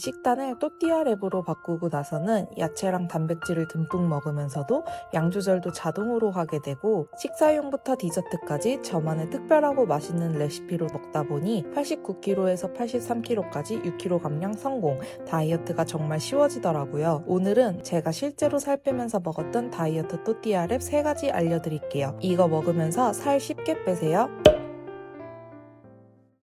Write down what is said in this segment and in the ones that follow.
식단을 또띠아랩으로 바꾸고 나서는 야채랑 단백질을 듬뿍 먹으면서도 양 조절도 자동으로 하게 되고 식사용부터 디저트까지 저만의 특별하고 맛있는 레시피로 먹다 보니 89kg에서 83kg까지 6kg 감량 성공. 다이어트가 정말 쉬워지더라고요. 오늘은 제가 실제로 살 빼면서 먹었던 다이어트 또띠아랩 3가지 알려드릴게요. 이거 먹으면서 살 쉽게 빼세요.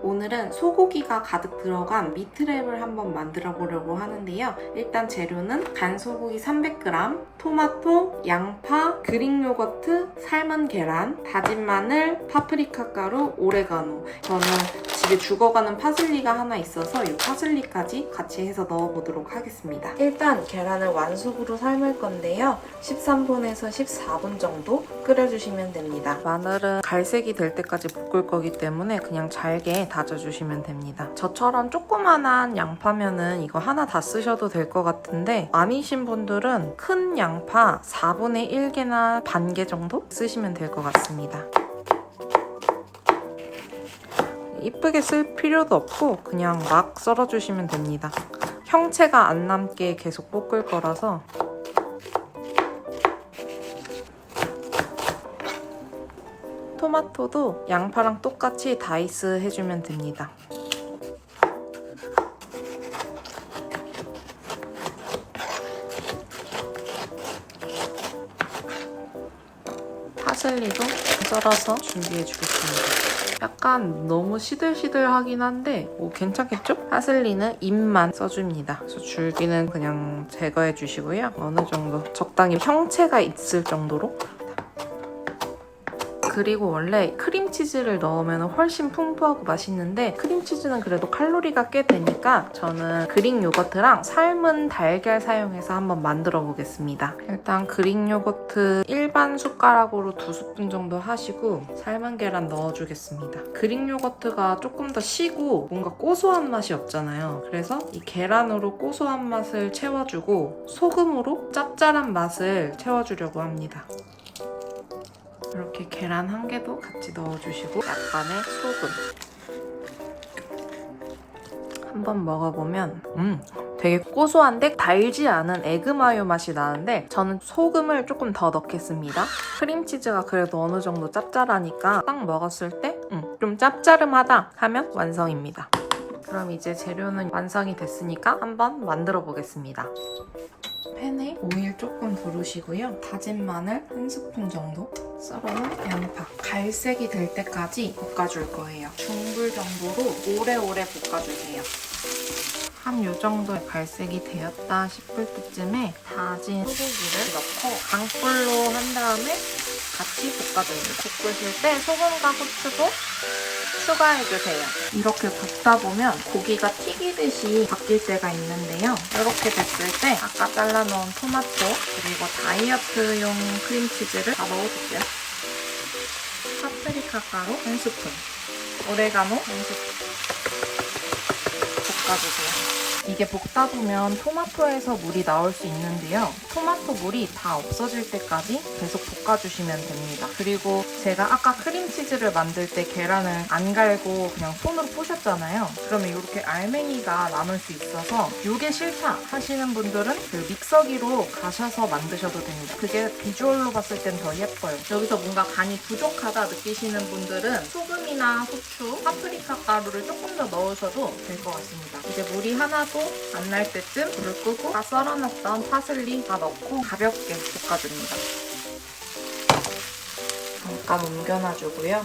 오늘은 소고기가 가득 들어간 미트랩을 한번 만들어 보려고 하는데요. 일단 재료는 간 소고기 300g, 토마토, 양파, 그릭 요거트, 삶은 계란, 다진 마늘, 파프리카 가루, 오레가노. 저는 집에 죽어가는 파슬리가 하나 있어서 이 파슬리까지 같이 해서 넣어보도록 하겠습니다. 일단 계란을 완숙으로 삶을 건데요. 13분에서 14분 정도 끓여주시면 됩니다. 마늘은 갈색이 될 때까지 볶을 거기 때문에 그냥 잘게 다져주시면 됩니다. 저처럼 조그만한 양파면은 이거 하나 다 쓰셔도 될 것 같은데 아니신 분들은 큰 양파 4분의 1개나 반 개 정도 쓰시면 될 것 같습니다. 이쁘게 쓸 필요도 없고 그냥 막 썰어주시면 됩니다. 형체가 안 남게 계속 볶을 거라서. 토마토도 양파랑 똑같이 다이스 해주면 됩니다. 파슬리도 썰어서 준비해 주겠습니다. 약간 너무 시들시들하긴 한데 괜찮겠죠? 파슬리는 잎만 써줍니다. 그래서 줄기는 그냥 제거해 주시고요. 어느 정도 적당히 형체가 있을 정도로. 그리고 원래 크림치즈를 넣으면 훨씬 풍부하고 맛있는데 크림치즈는 그래도 칼로리가 꽤 되니까 저는 그릭 요거트랑 삶은 달걀 사용해서 한번 만들어 보겠습니다. 일단 그릭 요거트 일반 숟가락으로 2스푼 정도 하시고 삶은 계란 넣어주겠습니다. 그릭 요거트가 조금 더 시고 뭔가 고소한 맛이 없잖아요. 그래서 이 계란으로 고소한 맛을 채워주고 소금으로 짭짤한 맛을 채워주려고 합니다. 이렇게 계란 1개도 같이 넣어주시고 약간의 소금. 한번 먹어보면 되게 고소한데 달지 않은 에그마요 맛이 나는데 저는 소금을 조금 더 넣겠습니다. 크림치즈가 그래도 어느 정도 짭짤하니까 딱 먹었을 때 좀 짭짜름하다 하면 완성입니다. 그럼 이제 재료는 완성이 됐으니까 한번 만들어 보겠습니다. 팬에 오일 조금 두르시고요. 다진 마늘 1스푼 정도, 썰어놓은 양파, 갈색이 될 때까지 볶아줄 거예요. 중불 정도로 오래오래 볶아주세요. 한 요 정도의 갈색이 되었다 싶을 때쯤에 다진 소고기를 넣고 강불로 한 다음에 같이 볶아줍니다. 볶으실 때 소금과 후추도 추가해주세요. 이렇게 볶다 보면 고기가 튀기듯이 바뀔 때가 있는데요. 이렇게 됐을 때 아까 잘라놓은 토마토 그리고 다이어트용 크림치즈를 다 넣어줄게요. 파프리카 가루 1스푼, 오레가노 1스푼 볶아주세요. 이게 볶다 보면 토마토에서 물이 나올 수 있는데요. 토마토 물이 다 없어질 때까지 계속 볶아주시면 됩니다. 그리고 제가 아까 크림치즈를 만들 때 계란을 안 갈고 그냥 손으로 부셨잖아요. 그러면 이렇게 알맹이가 남을 수 있어서 이게 싫다 하시는 분들은 그 믹서기로 가셔서 만드셔도 됩니다. 그게 비주얼로 봤을 땐 더 예뻐요. 여기서 뭔가 간이 부족하다 느끼시는 분들은 소금이나 후추, 파프리카 가루를 조금 더 넣으셔도 될 것 같습니다. 이제 물이 하나도 안 날 때쯤 불을 끄고 다 썰어놨던 파슬리 다 넣고 가볍게 볶아줍니다. 잠깐 옮겨놔주고요.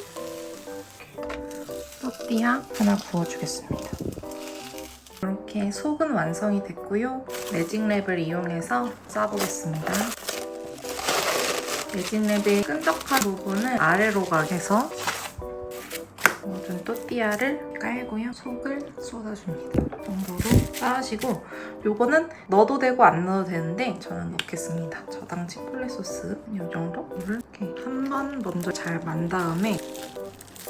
또띠아 하나 구워주겠습니다. 이렇게 속은 완성이 됐고요. 매직랩을 이용해서 싸보겠습니다. 매직랩의 끈적한 부분을 아래로 가게 해서 모든 또띠아를 깔고요. 속을 쏟아줍니다. 이 정도로 싸시고 요거는 넣어도 되고 안 넣어도 되는데 저는 넣겠습니다. 저당 치폴레 소스 이 정도 이렇게 한 번 먼저 잘 만 다음에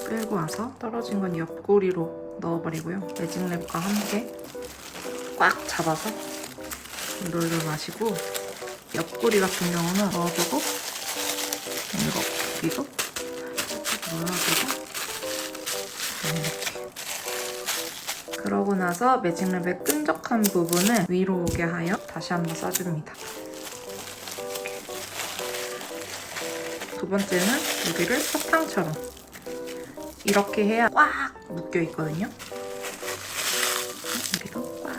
끌고 와서 떨어진 건 옆구리로 넣어버리고요. 매직랩과 함께 꽉 잡아서 롤롤 마시고 옆구리 같은 경우는 넣어주고 이거 여기도 눌러주고 이렇게. 그러고 나서 나서 매직랩의 끈적한 부분을 위로 오게 하여 다시 한번 싸줍니다. 두 번째는 여기를 사탕처럼 이렇게 해야 꽉 묶여 있거든요. 여기도 꽉.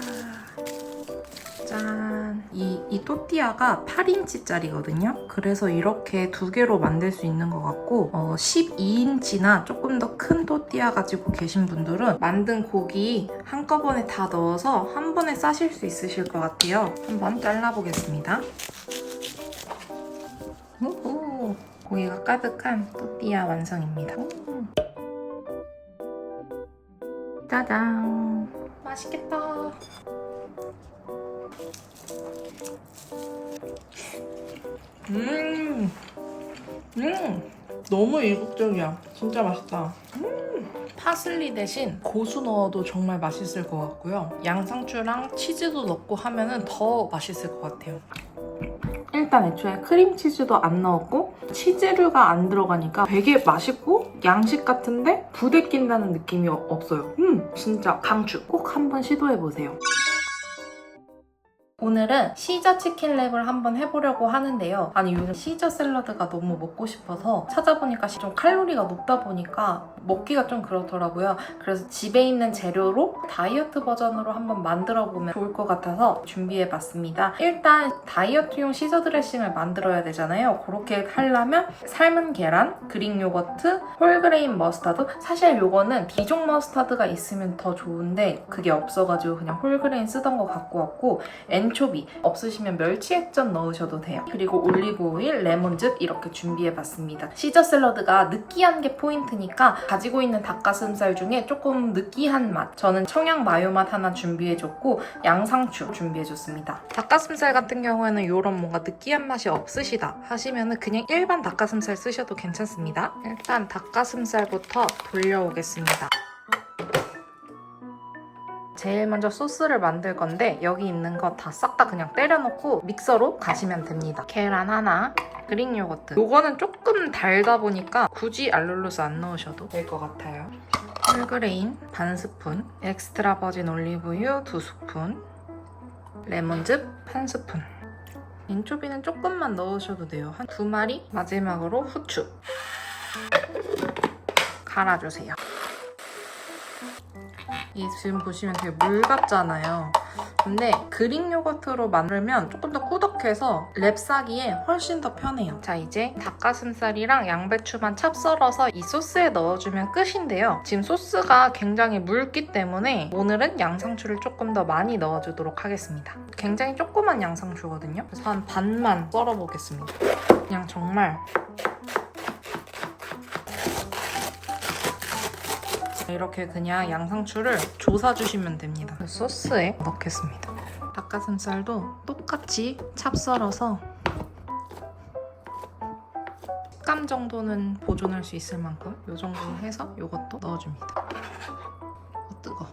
짠! 이 또띠아가 8인치짜리거든요. 그래서 이렇게 두 개로 만들 수 있는 것 같고 12인치나 조금 더 큰 또띠아 가지고 계신 분들은 만든 고기 한꺼번에 다 넣어서 한 번에 싸실 수 있으실 것 같아요. 한번 잘라보겠습니다. 우후! 고기가 가득한 또띠아 완성입니다. 짜잔! 맛있겠다. 너무 이국적이야. 진짜 맛있다. 파슬리 대신 고수 넣어도 정말 맛있을 것 같고요. 양상추랑 치즈도 넣고 하면은 더 맛있을 것 같아요. 일단 애초에 크림치즈도 안 넣었고 치즈류가 안 들어가니까 되게 맛있고 양식 같은데 부대 낀다는 느낌이 없어요. 진짜 강추. 꼭 한번 시도해보세요. 오늘은 시저 치킨 랩을 한번 해보려고 하는데요. 아니 요즘 시저 샐러드가 너무 먹고 싶어서 찾아보니까 좀 칼로리가 높다 보니까 먹기가 좀 그렇더라고요. 그래서 집에 있는 재료로 다이어트 버전으로 한번 만들어보면 좋을 것 같아서 준비해봤습니다. 일단 다이어트용 시저 드레싱을 만들어야 되잖아요. 그렇게 하려면 삶은 계란, 그릭 요거트, 홀그레인 머스타드. 사실 요거는 디종 머스타드가 있으면 더 좋은데 그게 없어가지고 그냥 홀그레인 쓰던 거 갖고 왔고 엔초비, 없으시면 멸치 액젓 넣으셔도 돼요. 그리고 올리브 오일, 레몬즙 이렇게 준비해봤습니다. 시저 샐러드가 느끼한 게 포인트니까 가지고 있는 닭가슴살 중에 조금 느끼한 맛, 저는 청양 마요 맛 하나 준비해줬고 양상추 준비해줬습니다. 닭가슴살 같은 경우에는 이런 뭔가 느끼한 맛이 없으시다 하시면 그냥 일반 닭가슴살 쓰셔도 괜찮습니다. 일단 닭가슴살부터 돌려오겠습니다. 제일 먼저 소스를 만들 건데 여기 있는 거 다 싹 다 그냥 때려놓고 믹서로 가시면 됩니다. 계란 하나, 그릭 요거트. 요거는 조금 달다 보니까 굳이 알룰로스 안 넣으셔도 될 것 같아요. 홀그레인 반 스푼, 엑스트라 버진 올리브유 2스푼, 레몬즙 1스푼. 엔초비는 조금만 넣으셔도 돼요. 한 2마리. 마지막으로 후추. 갈아주세요. 이 지금 보시면 되게 물 같잖아요. 근데 그릭 요거트로 만들면 조금 더 꾸덕해서 랩 싸기에 훨씬 더 편해요. 자, 이제 닭가슴살이랑 양배추만 찹 썰어서 이 소스에 넣어주면 끝인데요. 지금 소스가 굉장히 묽기 때문에 오늘은 양상추를 조금 더 많이 넣어주도록 하겠습니다. 굉장히 조그만 양상추거든요. 그래서 한 반만 썰어보겠습니다. 그냥 정말 이렇게 그냥 양상추를 조사주시면 됩니다. 소스에 넣겠습니다. 닭가슴살도 똑같이 찹 썰어서 식감 정도는 보존할 수 있을 만큼 이 정도 해서 이것도 넣어줍니다. 뜨거.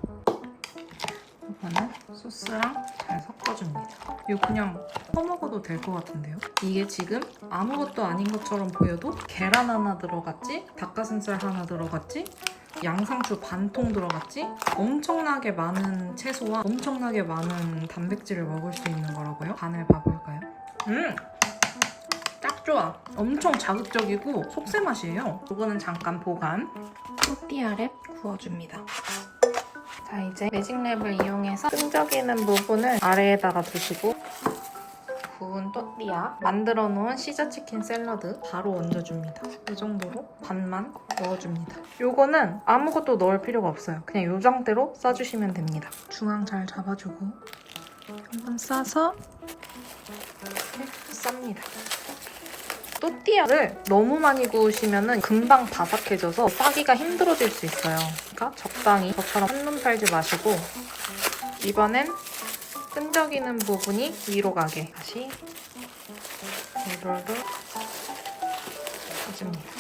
이거는 소스랑 잘 섞어줍니다. 이거 그냥 퍼먹어도 될 것 같은데요? 이게 지금 아무것도 아닌 것처럼 보여도 계란 하나 들어갔지? 닭가슴살 하나 들어갔지? 양상추 반통 들어갔지? 엄청나게 많은 채소와 엄청나게 많은 단백질을 먹을 수 있는 거라고요? 간을 봐볼까요? 딱 좋아. 엄청 자극적이고 속세 맛이에요. 이거는 잠깐 보관. 또띠아랩 구워줍니다. 자, 이제 매직랩을 이용해서 끈적이는 부분을 아래에다가 두시고 구운 또띠아, 만들어 놓은 시저치킨 샐러드 바로 얹어줍니다. 이 정도로 반만 넣어줍니다. 요거는 아무것도 넣을 필요가 없어요. 그냥 이 상태로 싸주시면 됩니다. 중앙 잘 잡아주고 한번 싸서 이렇게 쌉니다. 또띠아를 너무 많이 구우시면 금방 바삭해져서 싸기가 힘들어질 수 있어요. 그러니까 적당히 저처럼 한눈 팔지 마시고 이번엔 끈적이는 부분이 위로 가게 다시 롤롤 해줍니다.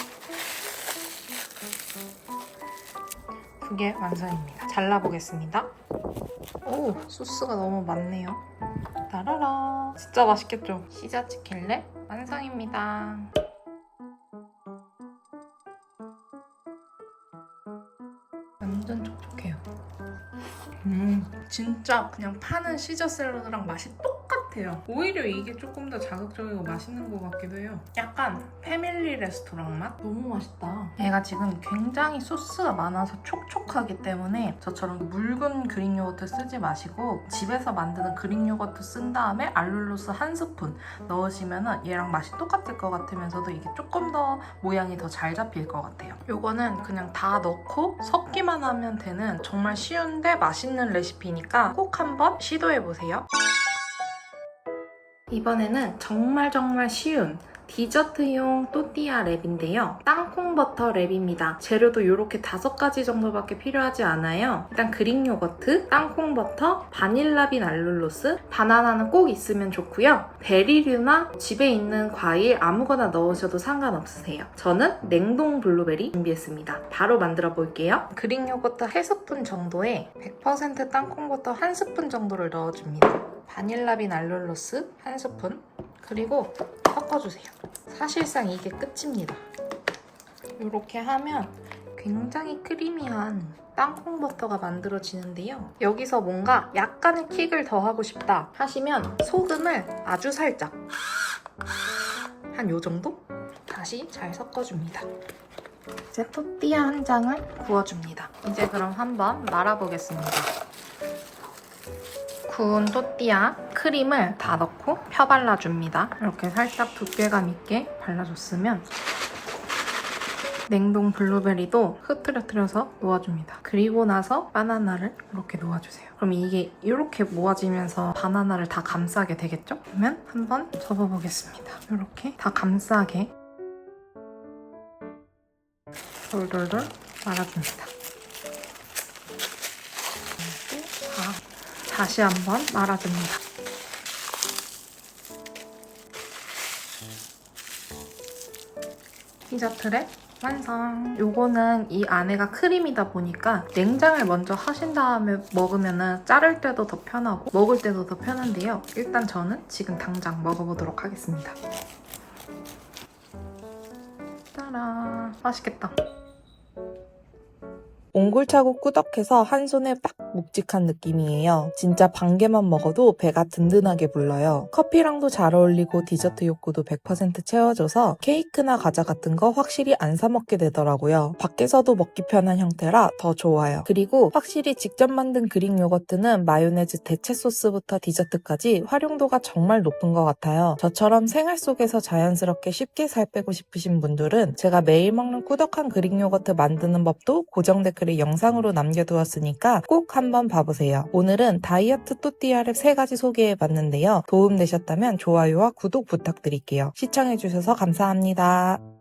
그게 완성입니다. 잘라보겠습니다. 오, 소스가 너무 많네요. 따라라. 진짜 맛있겠죠? 시저치킨 랩 완성입니다. 완전 촉촉해요. 진짜 그냥 파는 시저 샐러드랑 맛이 똑같아요. 오히려 이게 조금 더 자극적이고 맛있는 것 같기도 해요. 약간 패밀리 레스토랑 맛? 너무 맛있다. 얘가 지금 굉장히 소스가 많아서 촉촉하기 때문에 저처럼 묽은 그릭 요거트 쓰지 마시고 집에서 만드는 그릭 요거트 쓴 다음에 알룰로스 한 스푼 넣으시면 얘랑 맛이 똑같을 것 같으면서도 이게 조금 더 모양이 더 잘 잡힐 것 같아요. 요거는 그냥 다 넣고 섞기만 하면 되는 정말 쉬운데 맛있는 레시피니까 꼭 한번 시도해보세요. 이번에는 정말 쉬운 디저트용 또띠아 랩인데요. 땅콩버터 랩입니다. 재료도 이렇게 5가지 정도밖에 필요하지 않아요. 일단 그릭 요거트, 땅콩버터, 바닐라빈 알룰로스, 바나나는 꼭 있으면 좋고요. 베리류나 집에 있는 과일 아무거나 넣으셔도 상관없으세요. 저는 냉동 블루베리 준비했습니다. 바로 만들어 볼게요. 그릭 요거트 3스푼 정도에 100% 땅콩버터 1스푼 정도를 넣어줍니다. 바닐라빈 알룰로스 1스푼, 그리고 섞어주세요. 사실상 이게 끝입니다. 이렇게 하면 굉장히 크리미한 땅콩버터가 만들어지는데요. 여기서 뭔가 약간의 킥을 더 하고 싶다 하시면 소금을 아주 살짝, 한 요 정도? 다시 잘 섞어줍니다. 이제 또띠아 한 장을 구워줍니다. 이제 그럼 한번 말아보겠습니다. 구운 또띠아 크림을 다 넣고 펴발라줍니다. 이렇게 살짝 두께감 있게 발라줬으면 냉동 블루베리도 흐트러뜨려서 놓아줍니다. 그리고 나서 바나나를 이렇게 놓아주세요. 그럼 이게 이렇게 모아지면서 바나나를 다 감싸게 되겠죠? 그러면 한번 접어보겠습니다. 이렇게 다 감싸게 돌돌돌 말아줍니다. 다시 한번 말아줍니다. 디저트랩 완성! 요거는 이 안에가 크림이다 보니까 냉장을 먼저 하신 다음에 먹으면 자를 때도 더 편하고 먹을 때도 더 편한데요. 일단 저는 지금 당장 먹어보도록 하겠습니다. 짜란! 맛있겠다. 옹골차고 꾸덕해서 한 손에 딱 묵직한 느낌이에요. 진짜 반 개만 먹어도 배가 든든하게 불러요. 커피랑도 잘 어울리고 디저트 욕구도 100% 채워줘서 케이크나 과자 같은 거 확실히 안 사 먹게 되더라고요. 밖에서도 먹기 편한 형태라 더 좋아요. 그리고 확실히 직접 만든 그릭 요거트는 마요네즈 대체 소스부터 디저트까지 활용도가 정말 높은 것 같아요. 저처럼 생활 속에서 자연스럽게 쉽게 살 빼고 싶으신 분들은 제가 매일 먹는 꾸덕한 그릭 요거트 만드는 법도 고정 댓글에 영상으로 남겨두었으니까 꼭 한번 봐보세요. 오늘은 다이어트 또띠아 랩 3가지 소개해봤는데요. 도움되셨다면 좋아요와 구독 부탁드릴게요. 시청해주셔서 감사합니다.